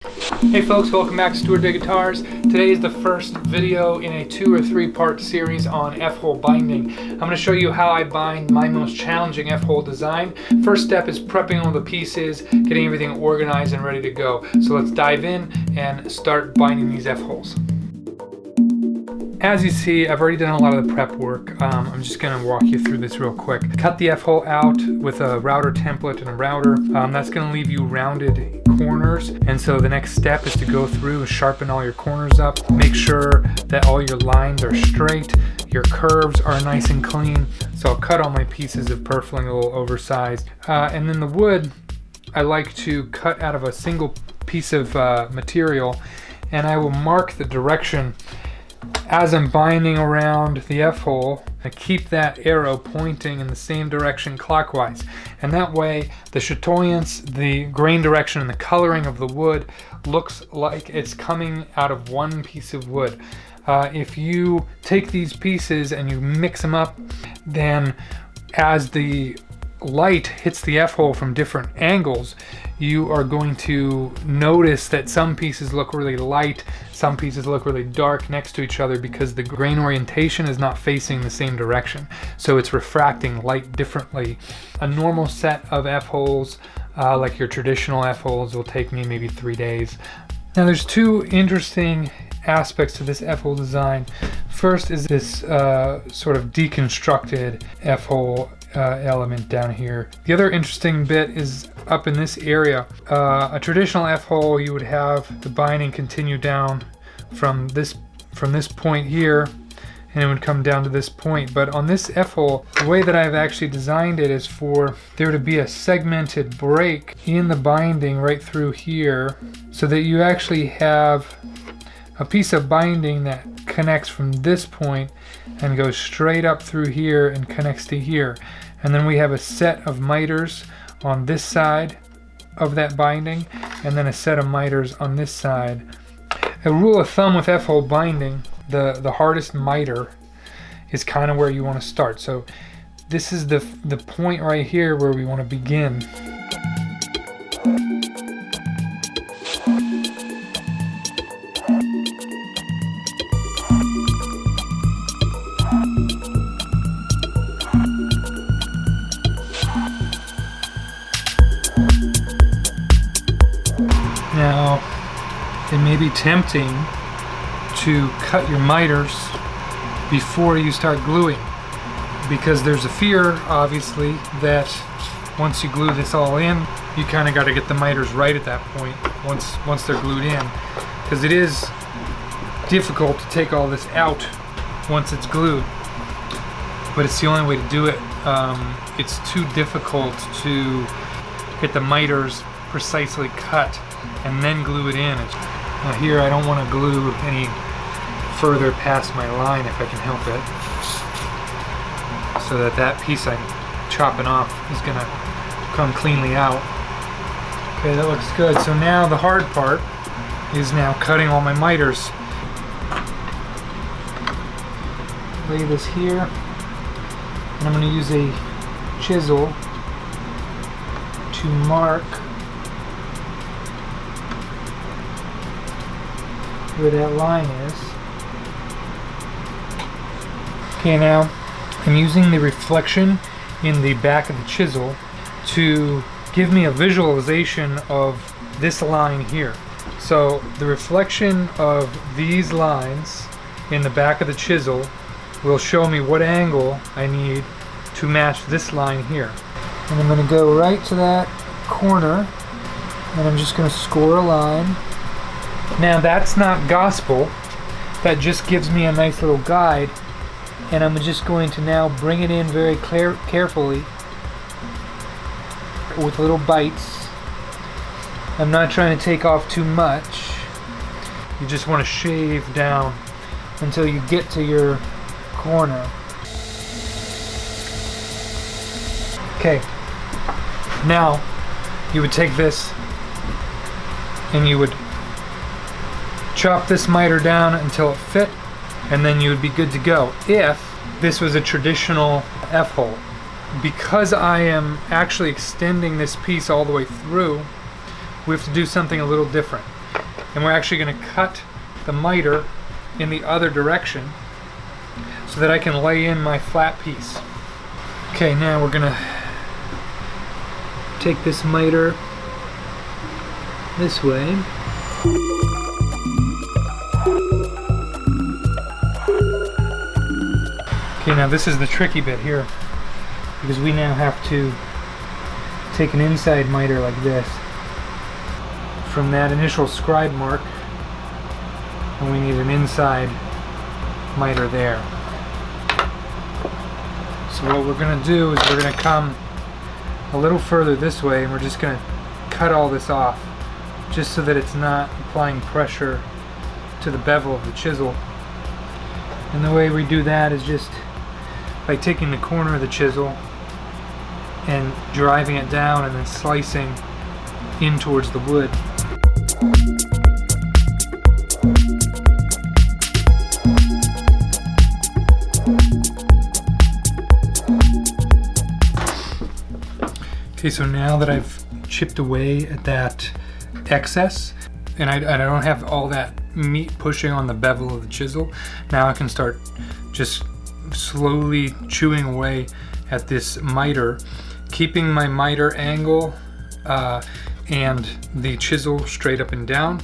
Hey folks, welcome back to Stuart Day Guitars. Today is the first video in a 2 or 3 part series on F-hole binding. I'm going to show you how I bind my most challenging F-hole design. First step is prepping all the pieces, getting everything organized and ready to go. So let's dive in and start binding these F-holes. As you see, I've already done a lot of the prep work. I'm just going to walk you through this real quick. Cut the F-hole out with a router template and a router. That's going to leave you rounded corners, and so the next step is to go through and sharpen all your corners up. Make sure that all your lines are straight, your curves are nice and clean. So I'll cut all my pieces of purfling a little oversized. And then the wood, I like to cut out of a single piece of material, and I will mark the direction as I'm binding around the F-hole. I keep that arrow pointing in the same direction clockwise, and that way the chatoyance, the grain direction, and the coloring of the wood looks like it's coming out of one piece of wood. If you take these pieces and you mix them up, then as the light hits the F-hole from different angles, you are going to notice that some pieces look really light, some pieces look really dark next to each other because the grain orientation is not facing the same direction. So it's refracting light differently. A normal set of F-holes, like your traditional F-holes, will take me maybe 3 days. Now there's two interesting aspects to this F-hole design. First is this sort of deconstructed F-hole element down here. The other interesting bit is up in this area. A traditional F-hole, you would have the binding continue down from this point here, and it would come down to this point. But on this F-hole, the way that I've actually designed it is for there to be a segmented break in the binding right through here, so that you actually have a piece of binding that connects from this point and goes straight up through here and connects to here. And then we have a set of miters on this side of that binding, and then a set of miters on this side. A rule of thumb with F-hole binding, the hardest miter is kind of where you want to start. So this is the point right here where we want to begin. Now, it may be tempting to cut your miters before you start gluing, because there's a fear, obviously, that once you glue this all in, you kind of got to get the miters right at that point, once they're glued in, because it is difficult to take all this out once it's glued, but it's the only way to do it. It's too difficult to get the miters precisely cut and then glue it in. Now here I don't want to glue any further past my line if I can help it, so that piece I'm chopping off is going to come cleanly out. Okay, that looks good. So now the hard part is now cutting all my miters. Lay this here, and I'm going to use a chisel to mark where that line is. Okay, now I'm using the reflection in the back of the chisel to give me a visualization of this line here. So the reflection of these lines in the back of the chisel will show me what angle I need to match this line here. And I'm going to go right to that corner, and I'm just going to score a line. Now that's not gospel, that just gives me a nice little guide, and I'm just going to now bring it in very carefully with little bites. I'm not trying to take off too much. You just want to shave down until you get to your corner. Okay, now you would take this and you would chop this miter down until it fit, and then you would be good to go if this was a traditional F-hole. Because I am actually extending this piece all the way through, we have to do something a little different. And we're actually going to cut the miter in the other direction so that I can lay in my flat piece. Okay, now we're going to take this miter this way. Okay, now this is the tricky bit here, because we now have to take an inside miter like this from that initial scribe mark, and we need an inside miter there. So what we're going to do is we're going to come a little further this way, and we're just going to cut all this off, just so that it's not applying pressure to the bevel of the chisel. And the way we do that is just by taking the corner of the chisel and driving it down and then slicing in towards the wood. Okay, so now that I've chipped away at that excess, and I don't have all that meat pushing on the bevel of the chisel, now I can start just slowly chewing away at this miter, keeping my miter angle and the chisel straight up and down.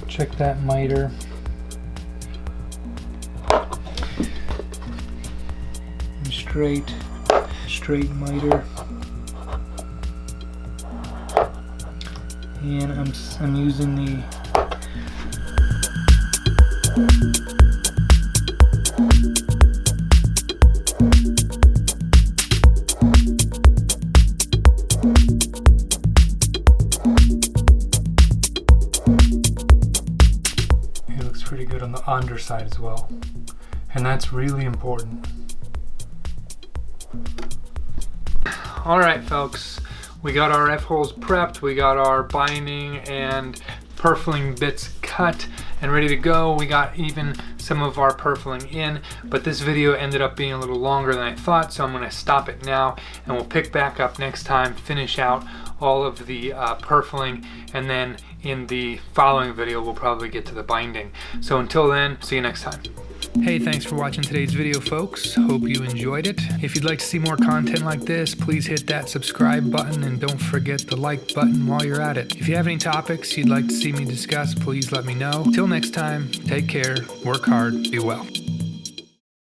Check that miter. Straight miter. And I'm using the pretty good on the underside as well, and that's really important. Alright folks, we got our F-holes prepped, we got our binding and purfling bits cut and ready to go. We got even some of our purfling in, but this video ended up being a little longer than I thought, so I'm going to stop it now, and we'll pick back up next time, finish out all of the purfling, and then in the following video we'll probably get to the binding. So until then, see you next time. Hey, thanks for watching today's video, folks. Hope you enjoyed it. If you'd like to see more content like this, please hit that subscribe button and don't forget the like button while you're at it. If you have any topics you'd like to see me discuss, please let me know. Till next time, take care, work hard, be well.